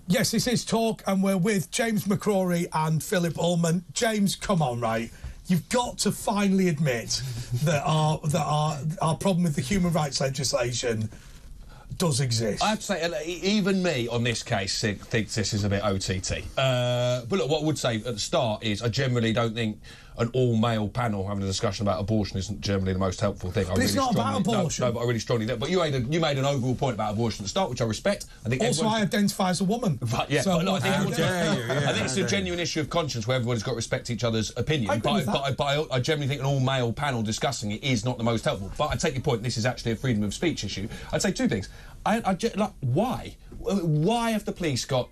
Yes, this is Talk, and we're with James McCrory and Phillip Ullmann. James, come on, right? You've got to finally admit that our problem with the human rights legislation does exist. I have to say, even me on this case thinks this is a bit OTT. But look, what I would say at the start is I generally don't think an all-male panel having a discussion about abortion isn't generally the most helpful thing. But it's not about abortion. No, but I really strongly don't. But you made an overall point about abortion at the start, which I respect. I think also, I identify as a woman. But yeah, so, but look, I think it's a you. genuine issue of conscience where everybody's got to respect each other's opinion. I generally think an all-male panel discussing it is not the most helpful. But I take your point. This is actually a freedom of speech issue. I'd say two things. Why? Why have the police got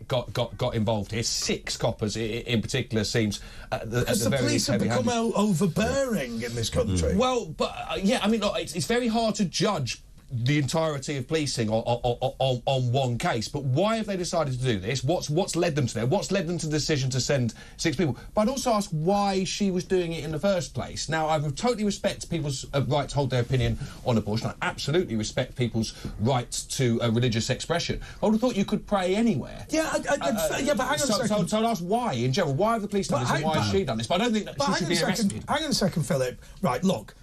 involved here? 6 coppers in particular seems because the police have become overbearing in this country. Well, but yeah, I mean, look, it's very hard to judge the entirety of policing on one case, but why have they decided to do this? What's led them to there? What's led them to the decision to send 6 people? But I'd also ask why she was doing it in the first place. Now, I would totally respect people's right to hold their opinion on abortion. I absolutely respect people's right to religious expression. I would have thought you could pray anywhere. Yeah, but hang on a second. So I'd ask why, in general. Why have the police done this and why has she done this? But I don't think that she should be arrested. Hang on a second, Philip. Right, look.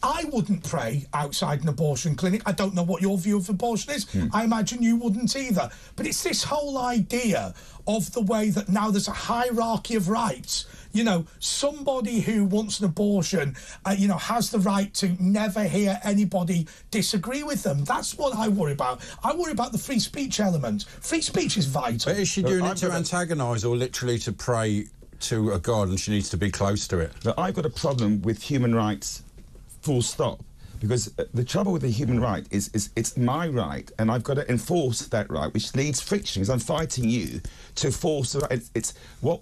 I wouldn't pray outside an abortion clinic. I don't know what your view of abortion is. I imagine you wouldn't either. But it's this whole idea of the way that now there's a hierarchy of rights. You know, somebody who wants an abortion, has the right to never hear anybody disagree with them. That's what I worry about. I worry about the free speech element. Free speech is vital. But is she doing it to antagonise or literally to pray to a God and she needs to be close to it? But I've got a problem with human rights. Full stop. Because the trouble with the human right is it's my right, and I've got to enforce that right, which needs friction, because I'm fighting you to force the right. It's what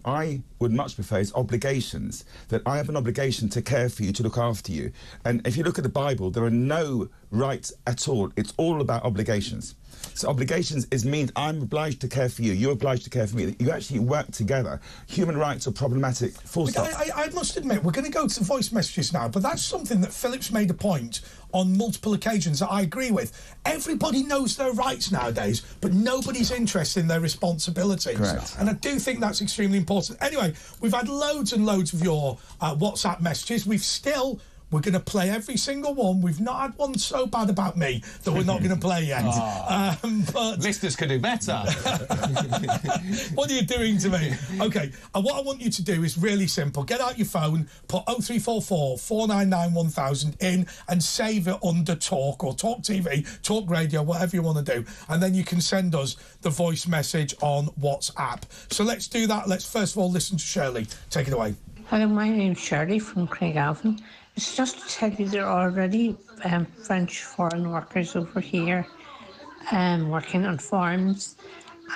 I would much prefer is obligations, that I have an obligation to care for you, to look after you. And if you look at the Bible, there are no rights at all. It's all about obligations. So obligations means I'm obliged to care for you, you're obliged to care for me. You actually work together. Human rights are problematic, full stop. I must admit, we're going to go to the voice messages now, but that's something that Philip's made a point on multiple occasions that I agree with. Everybody knows their rights nowadays, but nobody's interested in their responsibilities. Correct. And I do think that's extremely important. Anyway, we've had loads and loads of your WhatsApp messages. We're going to play every single one. We've not had one so bad about me that we're not going to play yet. But listeners could do better. What are you doing to me? OK, what I want you to do is really simple. Get out your phone, put 0344 499 1000 in and save it under Talk or Talk TV, Talk Radio, whatever you want to do. And then you can send us the voice message on WhatsApp. So let's do that. Let's first of all listen to Shirley. Take it away. Hello, my name's Shirley from Craigavon. It's just to tell you there are already French foreign workers over here working on farms.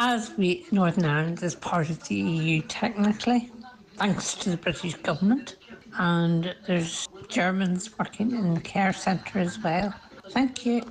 As Northern Ireland is part of the EU technically, thanks to the British government. And there's Germans working in the care centre as well. Thank you.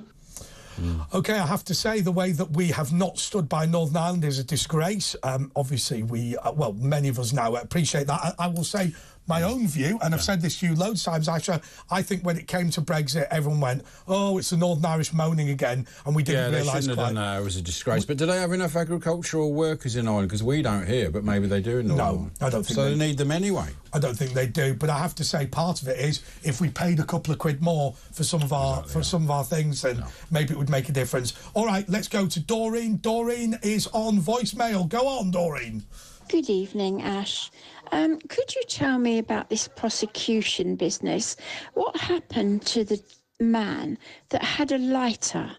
OK, I have to say the way that we have not stood by Northern Ireland is a disgrace. Obviously, many of us now appreciate that. I will say my own view, and I've said this to you loads of times, Aisha, I think when it came to Brexit, everyone went, oh, it's the Northern Irish moaning again, and we didn't realise quite... Yeah, they shouldn't have done that. It was a disgrace. But do they have enough agricultural workers in Ireland? Because we don't here, but maybe they do in Northern Ireland. No, I don't think so they need them anyway. I don't think they do, but I have to say part of it is if we paid a couple of quid more for some of our things, then maybe it would make a difference. All right, let's go to Doreen. Doreen is on voicemail. Go on, Doreen. Good evening, Ash. Could you tell me about this prosecution business? What happened to the man that had a lighter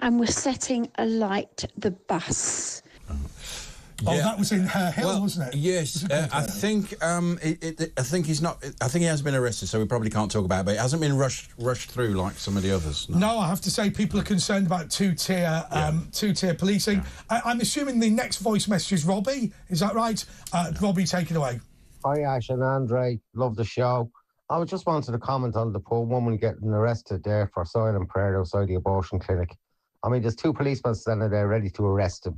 and was setting alight the bus? Oh, that was in Hare Hill, wasn't it? Yes, I think he's not. I think he has been arrested, so we probably can't talk about it. But it hasn't been rushed through like some of the others. No, I have to say people are concerned about two-tier policing. Yeah. I'm assuming the next voice message is Robbie. Is that right? Robbie, take it away. Hi, Ash and Andre. Love the show. I just wanted to comment on the poor woman getting arrested there for silent prayer outside the abortion clinic. I mean, there's 2 policemen standing there ready to arrest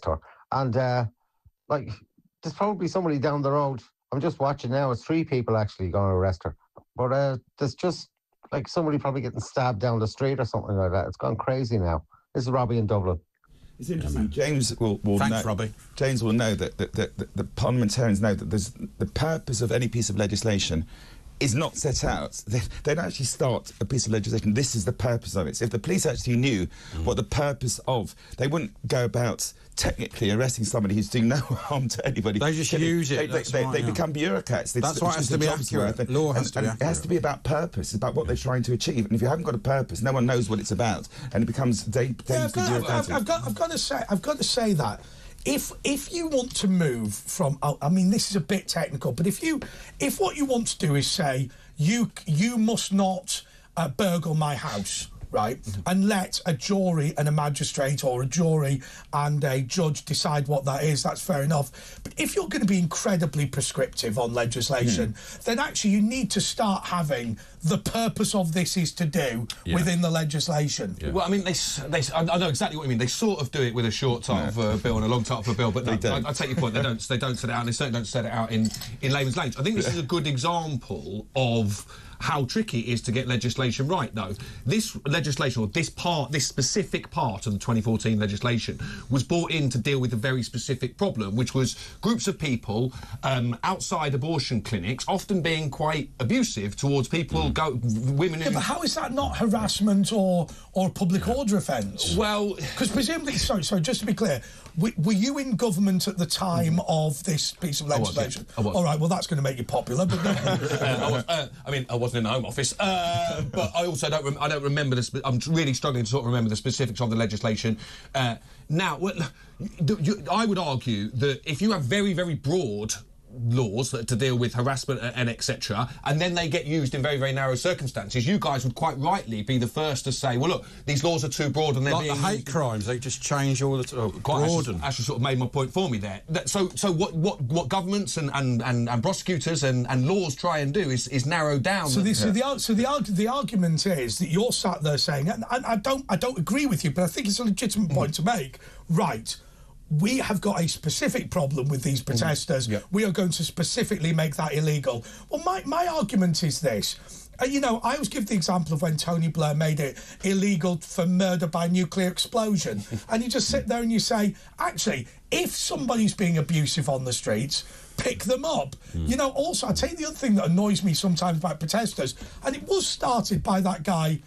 her. And, there's probably somebody down the road. I'm just watching now. It's 3 people actually going to arrest her. But there's just, somebody probably getting stabbed down the street or something like that. It's gone crazy now. This is Robbie in Dublin. It's interesting. James will Thanks, know. Robbie. James will know that the parliamentarians know that the purpose of any piece of legislation is not set out. They don't actually start a piece of legislation. This is the purpose of it. So if the police actually knew what the purpose of, they wouldn't go about technically arresting somebody who's doing no harm to anybody. They just use it. They become bureaucrats. That's why it has to be accurate. Law has to be accurate. It has to be about purpose. It's about what they're trying to achieve. And if you haven't got a purpose, no one knows what it's about, and it becomes dangerously bureaucratic. I've got to say that. If you want to move from, I mean, this is a bit technical, but if what you want to do is say you must not burgle my house, right, and let a jury and a magistrate or a jury and a judge decide what that is, that's fair enough. But if you're going to be incredibly prescriptive on legislation, then actually you need to start having the purpose of this is to do within the legislation. Well, I mean, I know exactly what you mean. They sort of do it with a short title for a bill and a long title for a bill, but I take your point. They don't set it out, and they certainly don't set it out in layman's language. I think this is a good example of how tricky it is to get legislation right, though. This legislation, or this specific part of the 2014 legislation, was brought in to deal with a very specific problem, which was groups of people outside abortion clinics often being quite abusive towards people, women. Yeah, but how is that not harassment or public order offence? Well, because presumably, sorry, just to be clear, were you in government at the time of this piece of legislation? I was. All right, well, that's going to make you popular, but I wasn't in the Home Office, but I also don't remember this. I'm really struggling to sort of remember the specifics of the legislation. Now, I would argue that if you have very, very broad laws to deal with harassment and etc., and then they get used in very, very narrow circumstances, you guys would quite rightly be the first to say, well, look, these laws are too broad and they're like the hate crimes, they just change all the time. Actually sort of made my point for me there. So what governments and prosecutors and laws try and do is narrow down. The argument is that you're sat there saying, and I don't agree with you, but I think it's a legitimate point to make. Right. We have got a specific problem with these protesters. We are going to specifically make that illegal. Well, my argument is this. I always give the example of when Tony Blair made it illegal for murder by nuclear explosion. And you just sit there and you say, actually, if somebody's being abusive on the streets, pick them up. Also, I tell you the other thing that annoys me sometimes about protesters, and it was started by that guy,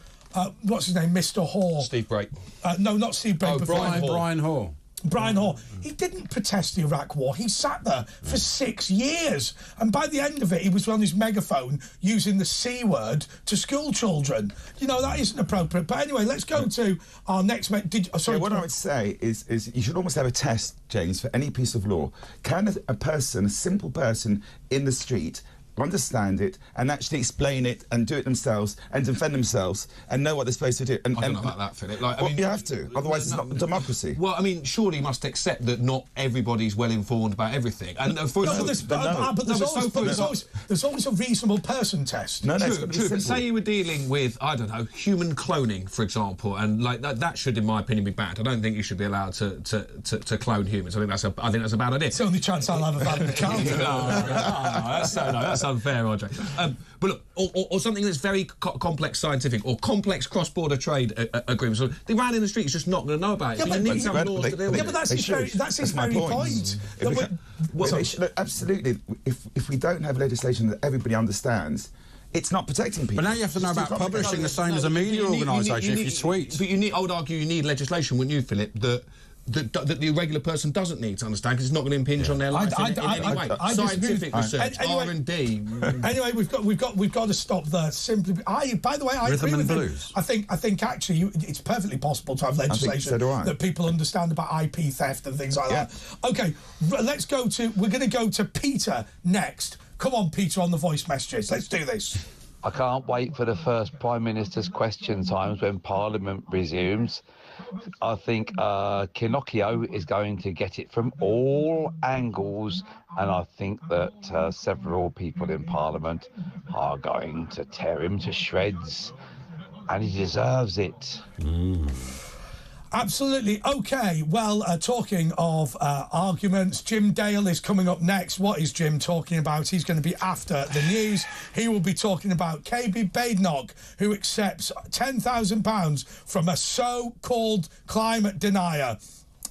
what's his name, Mr. Hoare. Steve Brake. No, not Steve Brake. Brian Hoare. Brian Hoare, he didn't protest the Iraq War. He sat there for 6 years. And by the end of it, he was on his megaphone using the C word to school children. That isn't appropriate. But anyway, let's go to our next... what I would say is you should almost have a test, James, for any piece of law. Can a simple person in the street understand it and actually explain it and do it themselves and defend themselves and know what they're supposed to do? And, I don't know about that, Philip. You have to, otherwise it's not democracy. Well, I mean, surely you must accept that not everybody's well informed about everything. And there's always a reasonable person test. True. But say you were dealing with, I don't know, human cloning, for example, and like that should, in my opinion, be banned. I don't think you should be allowed to clone humans. I think that's a bad idea. It's the only chance I'll have of having a child. That's unfair, Andre. But look, or something that's very complex scientific or complex cross-border trade agreements. So the man in the street is just not going to know about it. Yeah, so you need some laws to deal with. Yeah, but that's his very point. Absolutely. If we don't have legislation that everybody understands, it's not protecting people. But now you have to know about publishing the same as a media organisation if you tweet. But I would argue you need legislation, wouldn't you, Philip, that the regular person doesn't need to understand because it's not going to impinge on their life in any way. Scientific research, R&D. Anyway, we've got to stop there. Simply, by the way, I Rhythm agree and with blues. I think actually it's perfectly possible to have legislation that people understand about IP theft and things like that. Okay, we're going to go to Peter next. Come on, Peter, on the voice messages. Let's do this. I can't wait for the first Prime Minister's question times when Parliament resumes. I think Pinocchio is going to get it from all angles, and I think that several people in Parliament are going to tear him to shreds, and he deserves it. Absolutely. OK, well, talking of arguments, Jim Dale is coming up next. What is Jim talking about? He's going to be after the news. He will be talking about KB Badenoch, who accepts £10,000 from a so-called climate denier.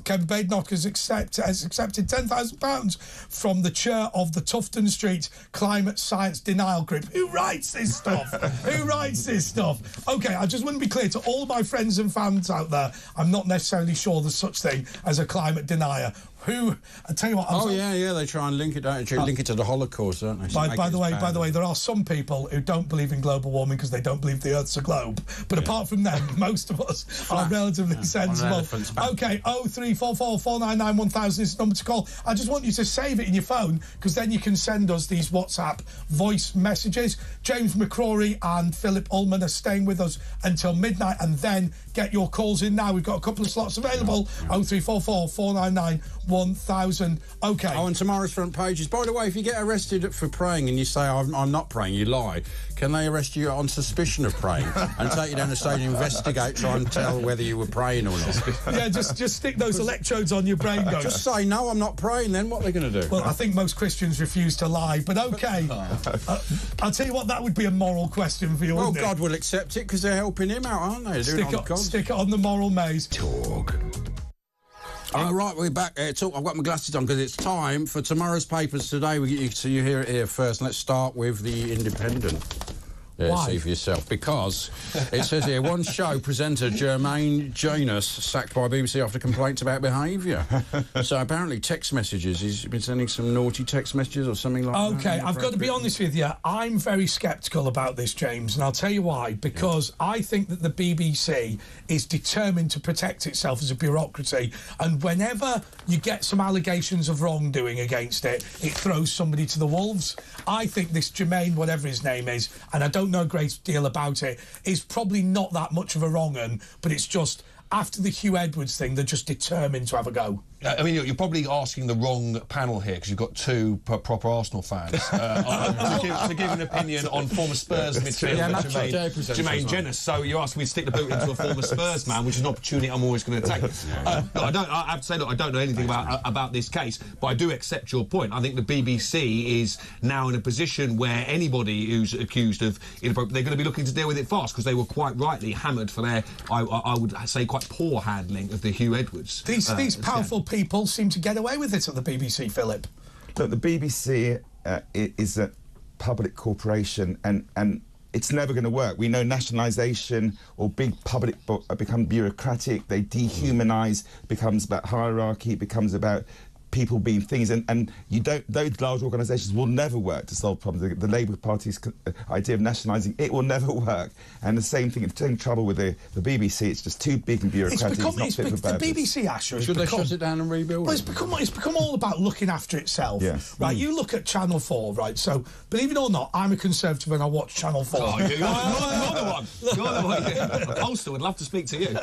Kevin Badenoch has accepted £10,000 from the chair of the Tufton Street Climate Science Denial Group. Who writes this stuff? Who writes this stuff? OK, I just want to be clear to all my friends and fans out there, I'm not necessarily sure there's such thing as a climate denier. I tell you what. Yeah, they try and link it to the Holocaust, don't they? By the way, there are some people who don't believe in global warming because they don't believe the Earth's a globe. But apart from them, most of us are relatively sensible. OK, 0344 499 1000 is the number to call. I just want you to save it in your phone because then you can send us these WhatsApp voice messages. James McCrory and Phillip Ullmann are staying with us until midnight, and then get your calls in now. We've got a couple of slots available. 0344 499 1000. OK. Oh, and tomorrow's front pages. By the way, if you get arrested for praying and you say, I'm not praying, you lie, can they arrest you on suspicion of praying and take you down the stage and investigate, try and tell whether you were praying or not? Yeah, just stick those electrodes on your brain. Just say, no, I'm not praying, then what are they going to do? Well, I think most Christians refuse to lie, but OK. I'll tell you what, that would be a moral question for you, well, wouldn't it? God will accept it because they're helping him out, aren't they? Stick it on the moral maze. Talk. Right, we're back. Talk. I've got my glasses on because it's time for tomorrow's papers today. So you hear it here first. Let's start with the Independent. Why? See for yourself. Because it says here, one show presenter, Jermaine Janus, sacked by BBC after complaints about behaviour. So apparently text messages. He's been sending some naughty text messages or something like that. OK, I've got to be honest with you. I'm very sceptical about this, James, and I'll tell you why. Because I think that the BBC is determined to protect itself as a bureaucracy, and whenever you get some allegations of wrongdoing against it, it throws somebody to the wolves. I think this Jermaine, whatever his name is, and I don't know a great deal about it, is probably not that much of a wrong-un, but it's just after the Hugh Edwards thing, they're just determined to have a go. I mean, you're probably asking the wrong panel here because you've got two proper Arsenal fans to give an opinion on former Spurs midfielder Jermaine Janus. So you're asking me to stick the boot into a former Spurs man, which is an opportunity I'm always going to take. I have to say, look, I don't know anything about this case, but I do accept your point. I think the BBC is now in a position where anybody who's accused of inappropriate, they're going to be looking to deal with it fast because they were quite rightly hammered for their, I would say, quite poor handling of the Hugh Edwards. These powerful people seem to get away with it at the BBC, Philip. Look, the BBC is a public corporation, and it's never going to work. We know nationalisation or big public become bureaucratic. They dehumanise. Becomes about hierarchy. It becomes about people being things, and you don't. Those large organisations will never work to solve problems. The Labour Party's idea of nationalising, it will never work. And the same thing, it's in trouble with the BBC. It's just too big and bureaucratic. It's not fit for purpose. The BBC, Asher, should they shut it down and rebuild? Well, it's become all about looking after itself. Yes. Right. You look at Channel 4, right? So, believe it or not, I'm a Conservative and I watch Channel 4. Oh, you're the one. You're the one. Ulster would love to speak to you.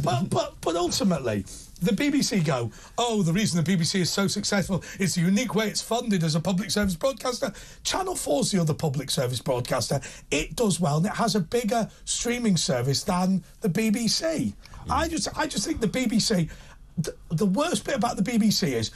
But ultimately, the BBC go, oh, the reason the BBC is so successful is the unique way it's funded as a public service broadcaster. Channel 4's the other public service broadcaster. It does well, and it has a bigger streaming service than the BBC. I just think the BBC... The worst bit about the BBC is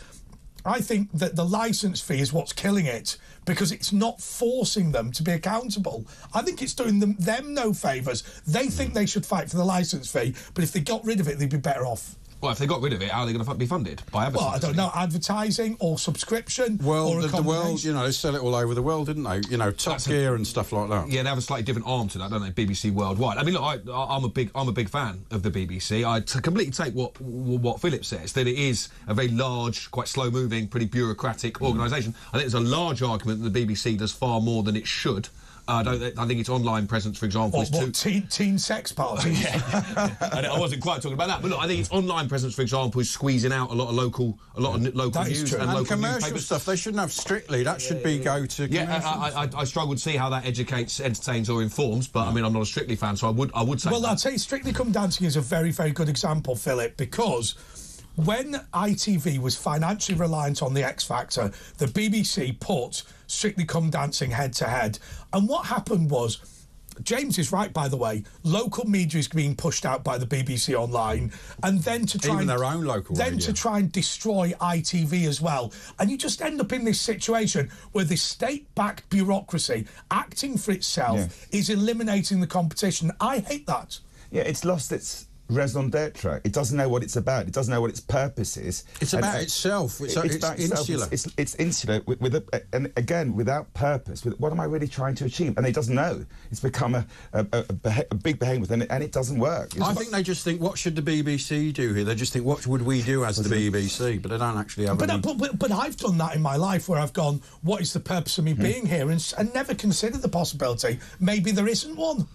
I think that the licence fee is what's killing it because it's not forcing them to be accountable. I think it's doing them no favours. They think they should fight for the licence fee, but if they got rid of it, they'd be better off. Well, if they got rid of it, how are they going to be funded? By advertising? Well, I don't know, advertising or subscription or a the world, you know, they sell it all over the world, didn't they? You know, Top Gear and stuff like that. Yeah, they have a slightly different arm to that, don't they? BBC Worldwide. I mean, look, I'm a big fan of the BBC. I completely take what Philip says, that it is a very large, quite slow-moving, pretty bureaucratic organisation. I think there's a large argument that the BBC does far more than it should. I think its online presence, for example, is teen sex parties. Yeah. I wasn't quite talking about that, but look, I think its online presence, for example, is squeezing out a lot of local news and local commercial newspapers. stuff. They shouldn't have Strictly. That should be go to. Yeah, I struggle to see how that educates, entertains, or informs. But I mean, I'm not a Strictly fan, so I would say. Well, I'd say Strictly Come Dancing is a very, very good example, Philip, because when ITV was financially reliant on the X Factor, the BBC put Strictly Come Dancing head-to-head. And what happened was, James is right, by the way, local media is being pushed out by the BBC online, and then to try their own local radio. to try and destroy ITV as well. And you just end up in this situation where this state-backed bureaucracy acting for itself is eliminating the competition. I hate that. Yeah, it's lost its raison d'etre. It doesn't know what it's about. It doesn't know what its purpose is. It's about itself. It's about insular. Itself. It's insular and again, without purpose. What am I really trying to achieve? And it doesn't know. It's become a big behemoth, and it doesn't work. I think they just think, what should the BBC do here? They just think, what would we do as the BBC? But they don't actually have any... But I've done that in my life, where I've gone, what is the purpose of me being here? And never considered the possibility, maybe there isn't one.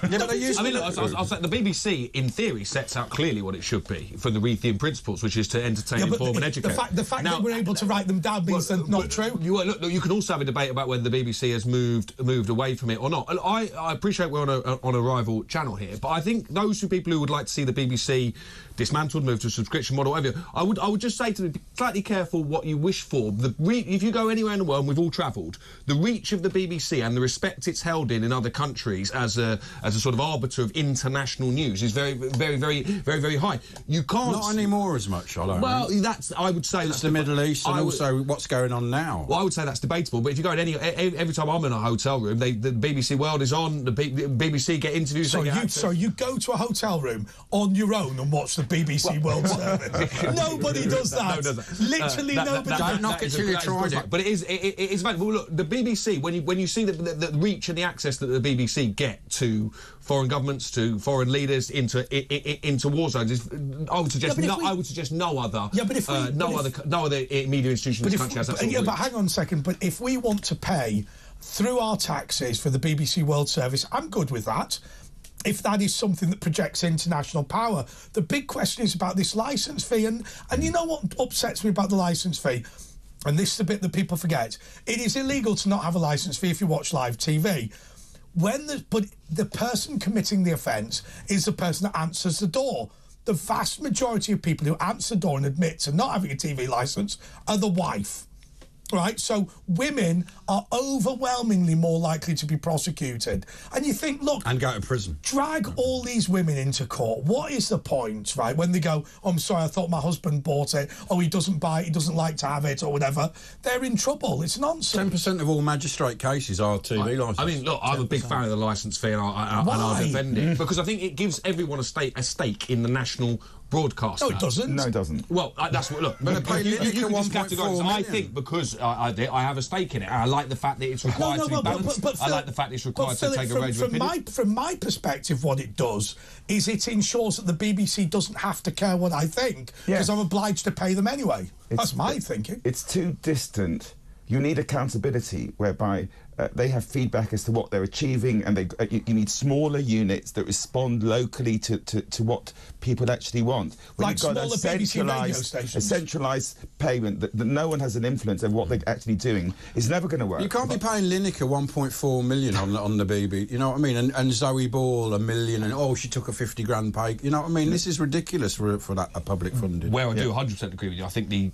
Yeah, but I mean, look, I'll say the BBC, in theory, sets out clearly what it should be from the Reithian principles, which is to entertain, inform and educate. The fact that we're able to write them down means they're not true. Look, you can also have a debate about whether the BBC has moved away from it or not. And I appreciate we're on a rival channel here, but I think those people who would like to see the BBC dismantled, moved to a subscription model, whatever, I would just say to them, be slightly careful what you wish for. If you go anywhere in the world, and we've all travelled, the reach of the BBC and the respect it's held in other countries as a sort of arbiter of international news is very, very, very, very, very high. You can't... Not anymore as much, Well, I would say... It's the Middle East and also what's going on now. Well, I would say that's debatable, but if you go in every time I'm in a hotel room, the BBC World is on, the BBC get interviews... So you go to a hotel room on your own and watch the BBC World Service? Nobody does that. No, does that. Literally nobody. Don't knock it till you tried it. But it is valuable. Look, the BBC, when you see the reach and the access that the BBC get to foreign governments, to foreign leaders, into war zones, I would suggest no other media institution in this country has that sort of reach. But hang on a second. But if we want to pay through our taxes for the BBC World Service, I'm good with that, if that is something that projects international power. The big question is about this licence fee, and you know what upsets me about the licence fee? And this is the bit that people forget. It is illegal to not have a licence fee if you watch live TV. But the person committing the offence is the person that answers the door. The vast majority of people who answer the door and admit to not having a TV licence are the wife. Right, so women are overwhelmingly more likely to be prosecuted. And you think, look... And go to prison. Drag all these women into court. What is the point, right? When they go, oh, I'm sorry, I thought my husband bought it. Oh, he doesn't buy it, he doesn't like to have it, or whatever. They're in trouble. It's nonsense. 10% of all magistrate cases are TV licences. I mean, look, I'm a big fan of the licence fee, and I'll defend it. Because I think it gives everyone a stake in the national broadcaster. No, it doesn't. No, it doesn't. Well, that's what... Look, but you can just categorise. I think because I have a stake in it, and I like the fact that it's required to be balanced. I like the fact that it's required to take a range of opinions. From my perspective, what it does is it ensures that the BBC doesn't have to care what I think, because I'm obliged to pay them anyway. That's my thinking. It's too distant. You need accountability, whereby they have feedback as to what they're achieving, and you need smaller units that respond locally to what people actually want. When like smaller BBC radio stations. A centralised payment that no one has an influence over what they're actually doing is never going to work. You can't be paying Lineker 1.4 million on the BBC, you know what I mean? And Zoe Ball $1 million, and she took a 50 grand pay. You know what I mean? This is ridiculous for that public funding. Where I do 100% agree with you. I think the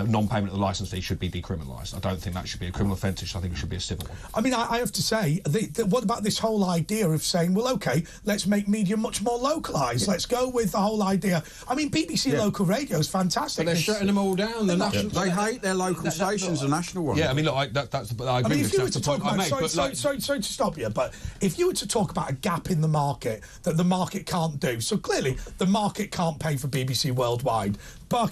non-payment of the licence fee should be decriminalised. I don't think that should be a criminal offence. I think it should be a civil one. I mean, I have to say, what about this whole idea of saying, well, OK, let's make media much more localised. Let's go with the whole idea. I mean, BBC local radio is fantastic. But they're shutting them all down. They hate their local stations, the national ones. Yeah, I mean, look, I agree with that's the point I made. Sorry to stop you, but if you were to talk about a gap in the market that the market can't do, so clearly the market can't pay for BBC Worldwide,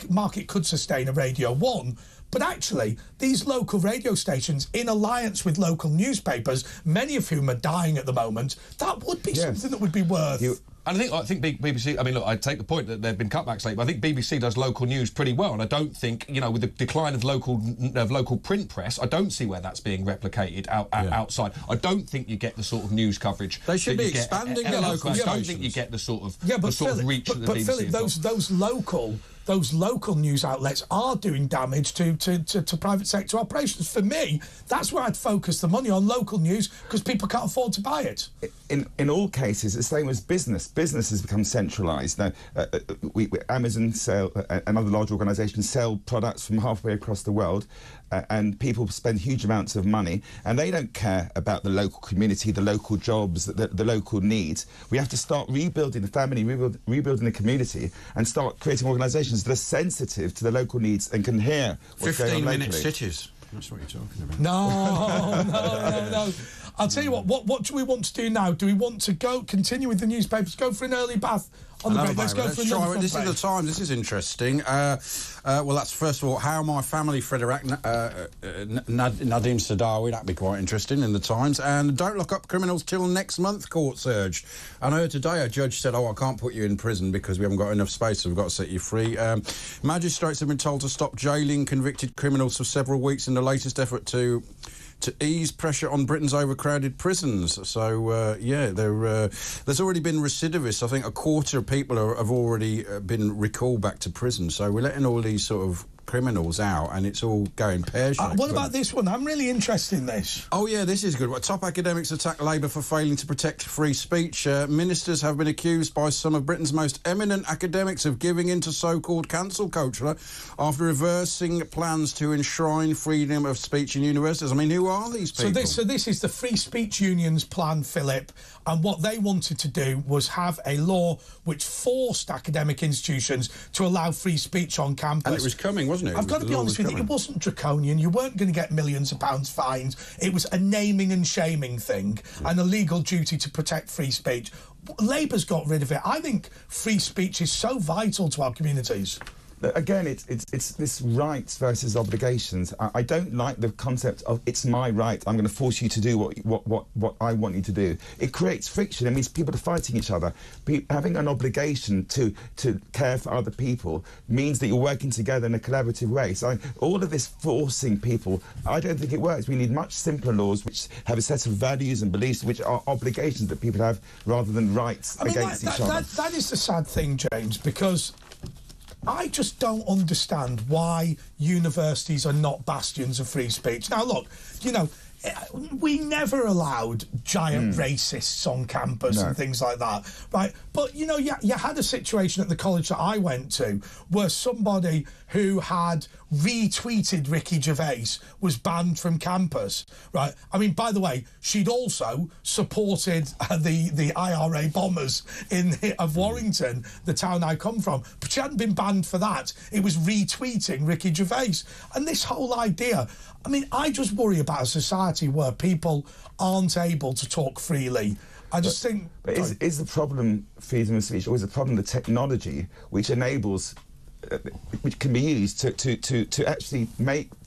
market could sustain a Radio 1, but actually, these local radio stations, in alliance with local newspapers, many of whom are dying at the moment, that would be something that would be worth... And I think BBC... I mean, look, I take the point that there have been cutbacks lately, but I think BBC does local news pretty well, and I don't think, with the decline of local print press, I don't see where that's being replicated outside. I don't think you get the sort of news coverage... They should be expanding the local stations. I don't think you get the sort of reach that the BBC has got. Those local news outlets are doing damage to private sector operations. For me, that's where I'd focus the money, on local news, because people can't afford to buy it. In all cases, the same as business. Business has become centralised. Now, Amazon and other large organisations sell products from halfway across the world, and people spend huge amounts of money, and they don't care about the local community, the local jobs, the local needs. We have to start rebuilding the family, rebuilding the community, and start creating organisations that are sensitive to the local needs and can hear what's going on locally. 15-minute cities. That's what you're talking about. No. I'll tell you what do we want to do now? Do we want to continue with the newspapers, go for an early bath on the break? Let's go for another This is the time. This is interesting. Well, that's first of all, how my family Frederick Nadim Sadawi. That'd be quite interesting in the Times. And don't lock up criminals till next month, courts urged. I know today a judge said, I can't put you in prison because we haven't got enough space, so we've got to set you free. Magistrates have been told to stop jailing convicted criminals for several weeks in the latest effort to ease pressure on Britain's overcrowded prisons. So, there's already been recidivists. I think a quarter of people have already been recalled back to prison. So we're letting all these sort of criminals out, and it's all going pear-shaped. What about this one? I'm really interested in this. Oh, yeah, this is good. Top academics attack Labour for failing to protect free speech. Ministers have been accused by some of Britain's most eminent academics of giving in to so-called cancel culture after reversing plans to enshrine freedom of speech in universities. I mean, who are these people? So this is the Free Speech Union's plan, Philip, and what they wanted to do was have a law which forced academic institutions to allow free speech on campus. And it was coming, wasn't it? I've got to be honest with you, it wasn't draconian. You weren't going to get millions of pounds fines. It was a naming and shaming thing and a legal duty to protect free speech. Labour's got rid of it. I think free speech is so vital to our communities. Again, it's this rights versus obligations. I don't like the concept of it's my right, I'm going to force you to do what I want you to do. It creates friction. It means people are fighting each other. Having an obligation to care for other people means that you're working together in a collaborative way. So all of this forcing people, I don't think it works. We need much simpler laws which have a set of values and beliefs which are obligations that people have rather than rights against each other. That is the sad thing, James, because I just don't understand why universities are not bastions of free speech. Now, look, we never allowed giant racists on campus and things like that, right? But, you had a situation at the college that I went to where somebody who had retweeted Ricky Gervais was banned from campus, right? I mean, by the way, she'd also supported the IRA bombers of Warrington, the town I come from, but she hadn't been banned for that. It was retweeting Ricky Gervais. And this whole idea, I mean, I just worry about a society where people aren't able to talk freely. I just think... But is the problem freedom of speech, or is the problem the technology which enables... which can be used to actually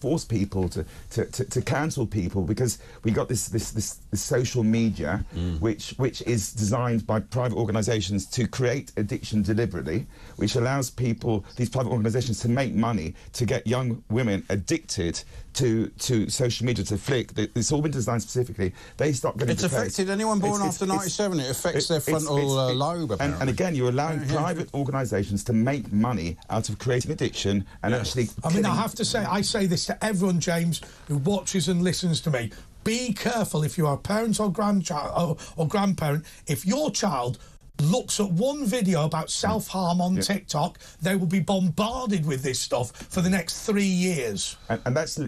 force people to cancel people, because we got this social media which is designed by private organisations to create addiction deliberately, which allows these private organisations to make money to get young women addicted to social media, to Flick. It's all been designed specifically. They stop getting depressed. It's affected anyone born after 97. It affects their frontal lobe, apparently. And again, you're allowing private organisations to make money out of creating addiction and actually... I mean, I have to say, I say this to everyone, James, who watches and listens to me. Be careful if you are a parent or grandchild or grandparent. If your child looks at one video about self-harm on TikTok, they will be bombarded with this stuff for the next 3 years. And that's...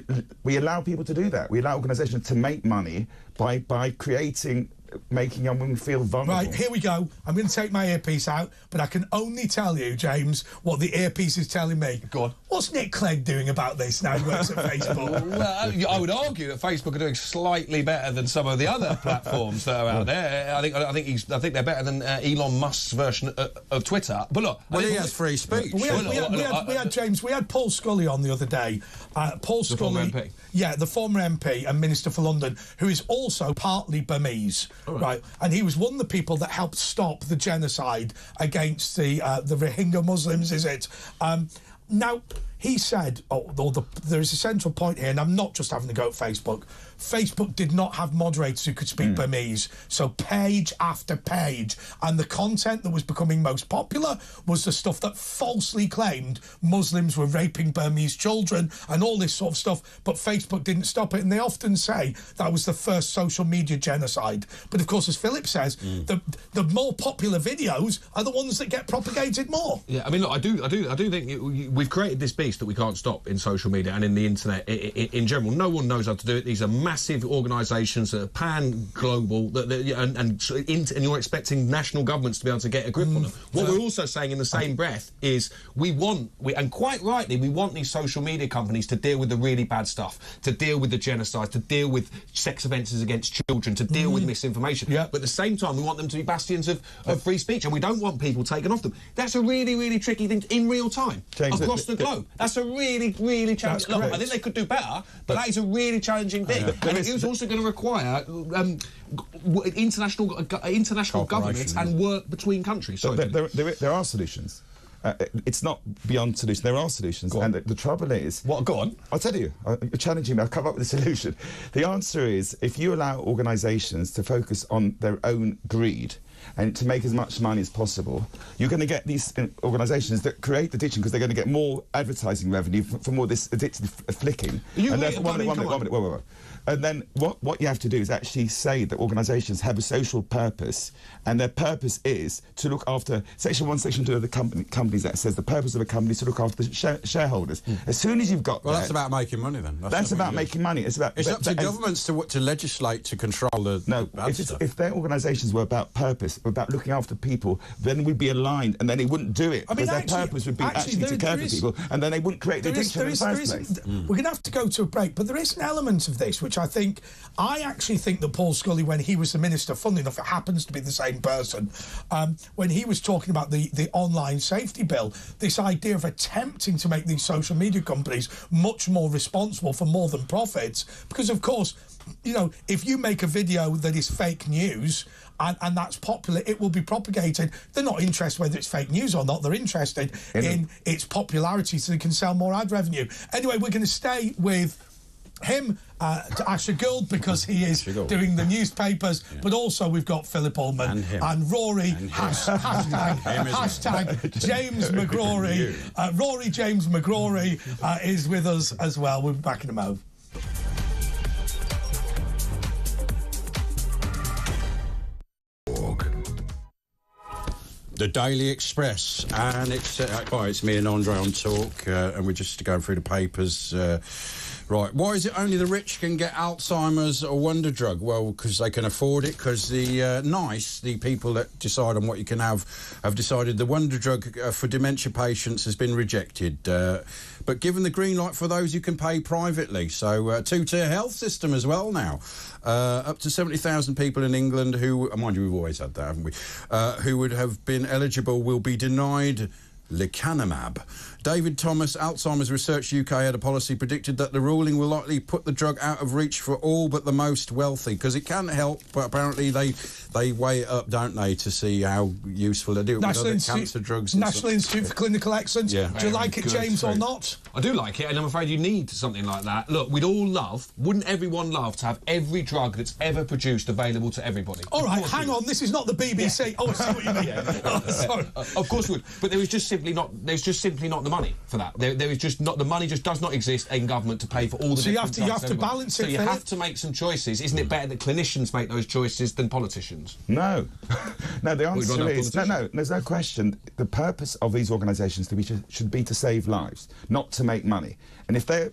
We allow people to do that. We allow organisations to make money by making young women feel vulnerable. Right, here we go. I'm going to take my earpiece out, but I can only tell you, James, what the earpiece is telling me. Go on. What's Nick Clegg doing about this now he works at Facebook? Well, I would argue that Facebook are doing slightly better than some of the other platforms that are out there. I think they're better than Elon Musk's version of Twitter. But look, he has free speech. We had Paul Scully on the other day. Paul Scully, former MP. Yeah, the former MP and Minister for London, who is also partly Burmese, right? And he was one of the people that helped stop the genocide against the Rohingya Muslims. Is it? Now, he said, there is a central point here, and I'm not just having to go at Facebook. Facebook did not have moderators who could speak Burmese, so page after page. And the content that was becoming most popular was the stuff that falsely claimed Muslims were raping Burmese children and all this sort of stuff, but Facebook didn't stop it. And they often say that was the first social media genocide. But of course, as Philip says, the more popular videos are the ones that get propagated more. Yeah, I mean, look, I do think we've created this big beast that we can't stop in social media and in the internet in general. No one knows how to do it. These are massive organisations that are pan-global, and you're expecting national governments to be able to get a grip on them. What we're also saying in the same breath is and quite rightly, we want these social media companies to deal with the really bad stuff, to deal with the genocide, to deal with sex offences against children, to deal with misinformation. But at the same time, we want them to be bastions of free speech, and we don't want people taken off them. That's a really, really tricky thing in real time, James, across the globe. That's a really, really challenging. Look, I think they could do better, but that is a really challenging thing. And it is also going to require international governments and work between countries. There are solutions. It's not beyond solution. There are solutions, and the trouble is... What? Go on. I'll tell you. You're challenging me. I'll come up with a solution. The answer is, if you allow organisations to focus on their own greed and to make as much money as possible, you're going to get these organisations that create addiction because they're going to get more advertising revenue from all this addictive flicking. One minute. And then what you have to do is actually say that organisations have a social purpose, and their purpose is to look after... Section 1, Section 2 of the Companies Act says the purpose of a company is to look after the shareholders. As soon as you've got that... Well, that's about making money, then. That's about making money. It's up to governments to legislate, to control the... No, if their organisations were about purpose, about looking after people, then we'd be aligned, and then they wouldn't do it. Because their purpose would be actually to care for people, and then they wouldn't create the addiction in the first place. We're going to have to go to a break, but there is an element of this which I actually think that Paul Scully, when he was the minister, funnily enough, it happens to be the same person, when he was talking about the online safety bill, this idea of attempting to make these social media companies much more responsible for more than profits, because of course, you know, if you make a video that is fake news and that's popular, it will be propagated. They're not interested whether it's fake news or not. They're interested in its popularity so they can sell more ad revenue. Anyway, we're going to stay with him, to Asher Gould, because he is doing the newspapers, but also we've got Phillip Ullmann and Rory, hashtag James McGrory. Rory James McGrory is with us as well. We'll be back in a moment. The Daily Express, and it's me and Andre on Talk, and we're just going through the papers. Right, why is it only the rich can get Alzheimer's or wonder drug? Well, because they can afford it, because the people that decide on what you can have decided the wonder drug for dementia patients has been rejected. But given the green light for those who can pay privately. So two-tier health system as well now. Up to 70,000 people in England who, mind you, we've always had that, haven't we, who would have been eligible will be denied lecanemab. David Thomas, Alzheimer's Research UK head of policy, predicted that the ruling will likely put the drug out of reach for all but the most wealthy, because it can help, but apparently they weigh it up, don't they, to see how useful they do it with other cancer drugs. National Institute for Clinical Excellence. Yeah. Do you like it, James, or not? I do like it, and I'm afraid you need something like that. Look, wouldn't everyone love to have every drug that's ever produced available to everybody? All right, hang on, this is not the BBC. Yeah. Oh, I see what you mean. Sorry. Of course we would, but there is just simply not the money for that. There is just not, the money just does not exist in government to pay for all the different drugs. So you have to balance it. So you have to make some choices. Isn't it better that clinicians make those choices than politicians? No. No, the answer is no, there's no question. The purpose of these organisations should be to save lives, not to make money. And if their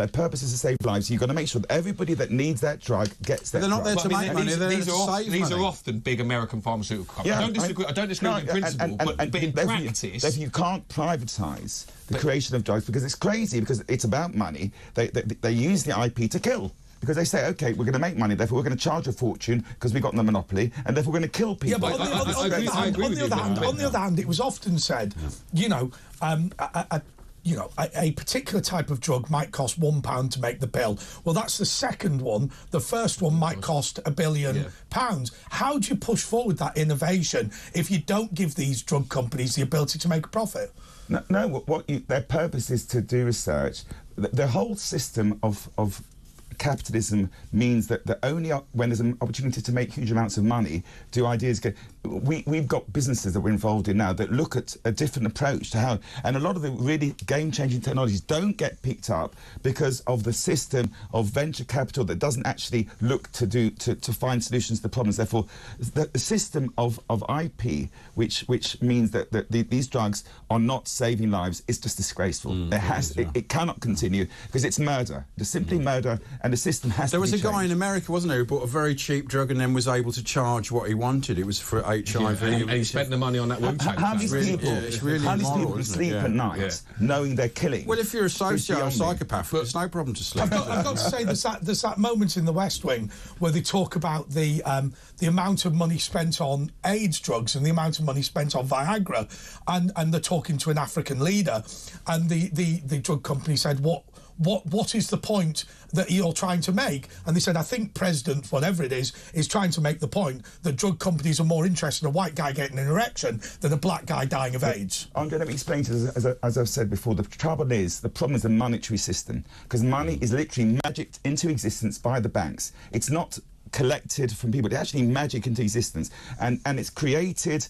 purpose is to save lives, you've got to make sure that everybody that needs that drug gets that drug. They're not there to make money, they're there to save money. These are often big American pharmaceutical companies. Yeah, I don't disagree with the principle, but in practice... You can't privatise the creation of drugs, because it's crazy, because it's about money. They use the IP to kill. Because they say, OK, we're going to make money, therefore we're going to charge a fortune because we've got the monopoly, and therefore we're going to kill people. Yeah, but on the other hand, it was often said, a particular type of drug might cost £1 to make the pill. Well, that's the second one. The first one might cost £1 billion. How do you push forward that innovation if you don't give these drug companies the ability to make a profit? No, their purpose is to do research. The whole system of capitalism means that only when there's an opportunity to make huge amounts of money do ideas get... we've got businesses that we're involved in now that look at a different approach to how, and a lot of the really game-changing technologies don't get picked up because of the system of venture capital that doesn't actually look to find solutions to the problems. Therefore, the system of IP, which means that these drugs are not saving lives, is just disgraceful. It cannot continue because it's murder. It's simply murder, and the system has to be changed. There was a guy in America, wasn't there, who bought a very cheap drug and then was able to charge what he wanted. It was for HIV. And he spent the money on that wound change. How many people sleep at night knowing they're killing? Well, if you're a psychopath, it's no problem to sleep. I've got to say, there's that moment in The West Wing where they talk about the amount of money spent on AIDS drugs and the amount of money spent on Viagra, and they're talking to an African leader, and the drug company said, what is the point that you're trying to make? And they said, I think President, whatever it is trying to make the point that drug companies are more interested in a white guy getting an erection than a black guy dying of AIDS. I'm going to explain to you, as I've said before, the problem is the monetary system, because money is literally magicked into existence by the banks. It's not collected from people, it's actually magic into existence, and it's created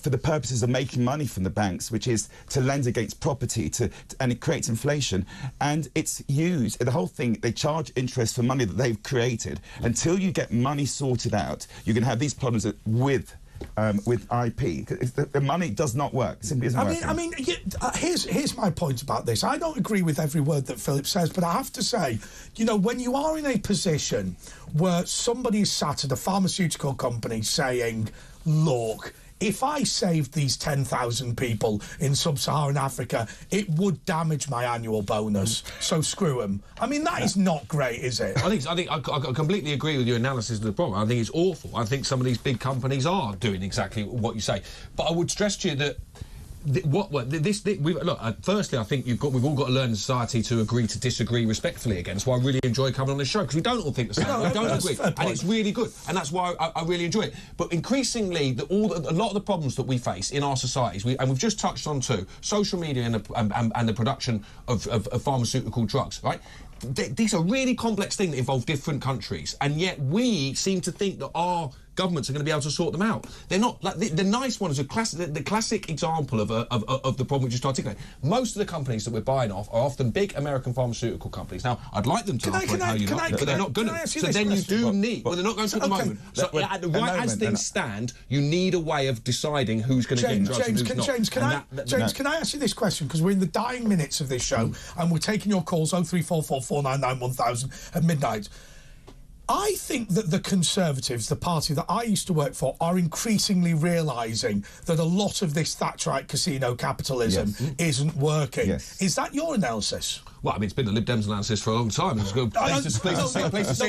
for the purposes of making money from the banks, which is to lend against property, and it creates inflation. And it's used, the whole thing, they charge interest for money that they've created. Until you get money sorted out, you can have these problems with IP. The money does not work. It simply isn't working. Here's my point about this. I don't agree with every word that Philip says, but I have to say, you know, when you are in a position where somebody is sat at a pharmaceutical company saying, look, if I saved these 10,000 people in sub-Saharan Africa, it would damage my annual bonus. So screw them. I mean, that is not great, is it? I completely agree with your analysis of the problem. I think it's awful. I think some of these big companies are doing exactly what you say. But I would stress to you that firstly, I think we've all got to learn in society to agree to disagree respectfully again. That's why I really enjoy coming on this show, because we don't all think the same. We don't agree, and it's really good, and that's why I really enjoy it. But increasingly, a lot of the problems that we face in our societies, and we've just touched on too, social media and the production of pharmaceutical drugs, right? These are really complex things that involve different countries, and yet we seem to think that our governments are going to be able to sort them out. They're not. Like the nice one is the classic example of the problem we just articulated. Most of the companies that we're buying off are often big American pharmaceutical companies. Now, I'd like them to operate how you like, but they're not going to. So then you do need. Well, they're not going to at the moment. So as things stand, you need a way of deciding who's going to get drugs and who's not. James, can I ask you this question? Because we're in the dying minutes of this show, and we're taking your calls 0344 499 1000 at midnight. I think that the Conservatives, the party that I used to work for, are increasingly realising that a lot of this Thatcherite casino capitalism isn't working. Yes. Is that your analysis? Well, I mean, it's been the Lib Dems analysis for a long time. It's a good place to see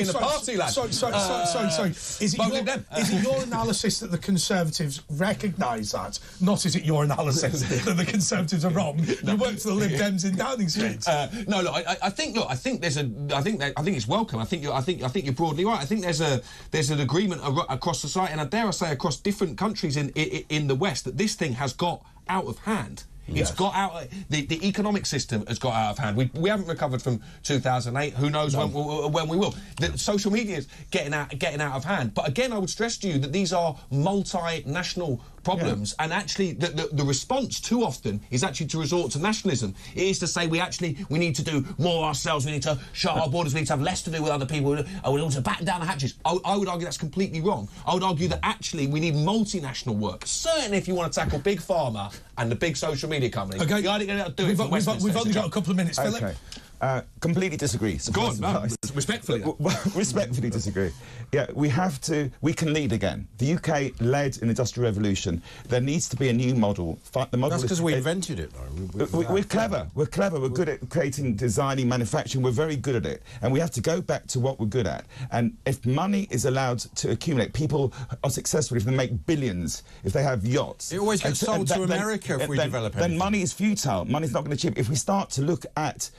in the party, lad. Sorry. Is it your analysis that the Conservatives recognise that? Not is it your analysis that the Conservatives are wrong? You work for the Lib Dems in Downing Street. No, look, I think it's welcome. I think you're broadly right. I think there's an agreement across society, and dare I say across different countries in the West, that this thing has got out of hand. It's got out. The economic system has got out of hand. We haven't recovered from 2008. Who knows when we will? The social media is getting out of hand. But again, I would stress to you that these are multinational problems, and actually the response too often is actually to resort to nationalism. It is to say we need to do more ourselves, we need to shut our borders, we need to have less to do with other people, we need to batten down the hatches. I would argue that's completely wrong. I would argue that actually we need multinational work, certainly if you want to tackle Big Pharma and the big social media companies. Okay. You only going to do it from Westminster. We've only got a couple of minutes, Philip. Okay. Completely disagree. Go on, respectfully. Respectfully disagree. Yeah, we can lead again. The UK led in the Industrial Revolution. There needs to be a new model. The model That's because we invented it, though. We're clever. We're good at creating, designing, manufacturing. We're very good at it. And we have to go back to what we're good at. And if money is allowed to accumulate, people are successful if they make billions, if they have yachts. It always gets sold to America if we develop anything. Then money is futile. Money's not going to achieve. If we start to look at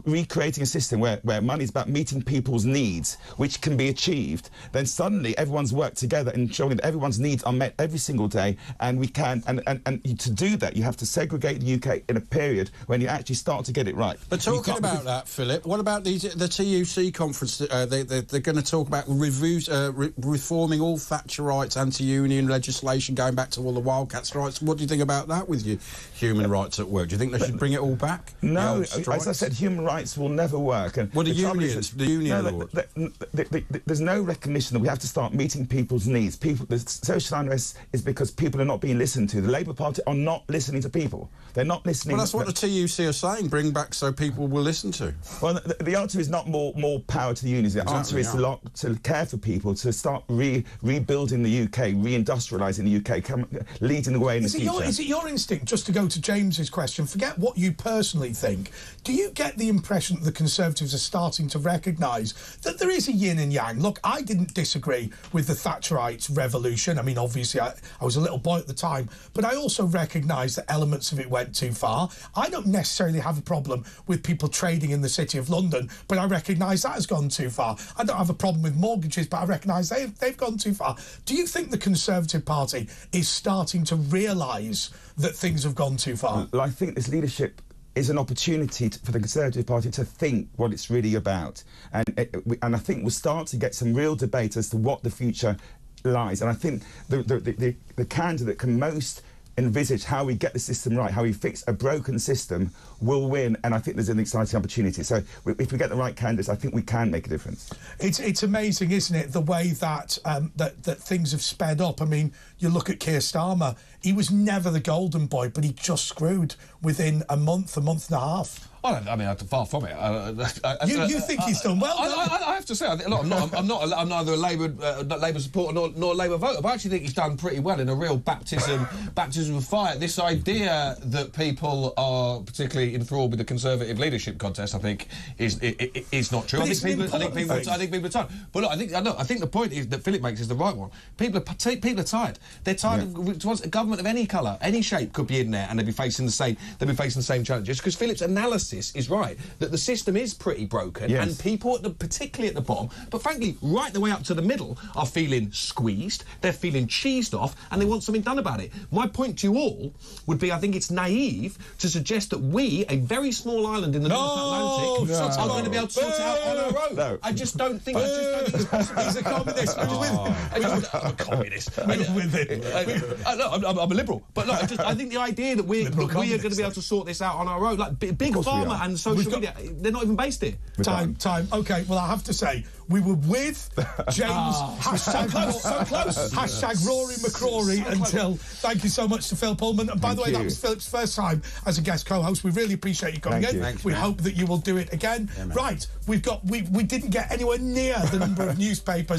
recreating a system where money is about meeting people's needs, which can be achieved, then suddenly everyone's worked together and showing that everyone's needs are met every single day, and we can, and to do that, you have to segregate the UK in a period when you actually start to get it right. But talking about that, Philip, what about the TUC conference? They're going to talk about reforming all Thatcherite anti-union legislation, going back to all the Wildcats rights. What do you think about that with your human rights at work? Do you think they should bring it all back? No, as I said, human rights will never work. And well, the union there's no recognition that we have to start meeting people's needs. The social unrest is because people are not being listened to. The Labour Party are not listening to people. They're not listening. Well, that's what the TUC are saying. Bring back so people will listen to. Well, the answer is not more power to the unions. The answer is to care for people, to start rebuilding the UK, reindustrialising the UK, leading the way in the future. Is it your instinct, just to go to James's question, forget what you personally think, do you get the impression that the Conservatives are starting to recognise that there is a yin and yang? Look, I didn't disagree with the Thatcherite revolution. I mean, obviously, I was a little boy at the time, but I also recognise that elements of it went too far. I don't necessarily have a problem with people trading in the City of London, but I recognise that has gone too far. I don't have a problem with mortgages, but I recognise they've gone too far. Do you think the Conservative Party is starting to realise that things have gone too far? Well, I think this leadership is an opportunity for the Conservative Party to think what it's really about. And I think we'll start to get some real debate as to what the future lies. And I think the candidate can most envisage how we get the system right, how we fix a broken system, will win, and I think there's an exciting opportunity. So if we get the right candidates, I think we can make a difference. It's amazing, isn't it, the way that that things have sped up. I mean, you look at Keir Starmer, he was never the golden boy, but he just screwed within a month and a half. I mean, far from it. You think he's done well? I have to say, I'm neither a Labour supporter nor a Labour voter, but I actually think he's done pretty well in a real baptism of fire. This idea that people are particularly enthralled with the Conservative leadership contest, I think, is not true. I think people are tired. But look, I think the point is that Philip makes is the right one. People are tired. They're tired of a government of any colour, any shape could be in there, and they'll be facing the same challenges. Because Philip's analysis is right, that the system is pretty broken, and people, particularly at the bottom, but frankly, right the way up to the middle, are feeling squeezed, they're feeling cheesed off, and they want something done about it. My point to you all would be, I think it's naive to suggest that we, a very small island in the North Atlantic, are going to be able to sort it out on our own. No. I just don't think it's possible. He's a communist. I'm a communist. I'm a liberal. But look, I think the idea that we are going to be able to sort this out on our own, like big pharma and social media, they're not even based here. Time. OK, well, I have to say, we were with James, hashtag Rory McCrory until... Thank you so much to Phillip Ullmann. And by the way, that was Philip's first time as a guest co-host. We really appreciate you coming in. We hope that you will do it again. Right, we didn't get anywhere near the number of newspapers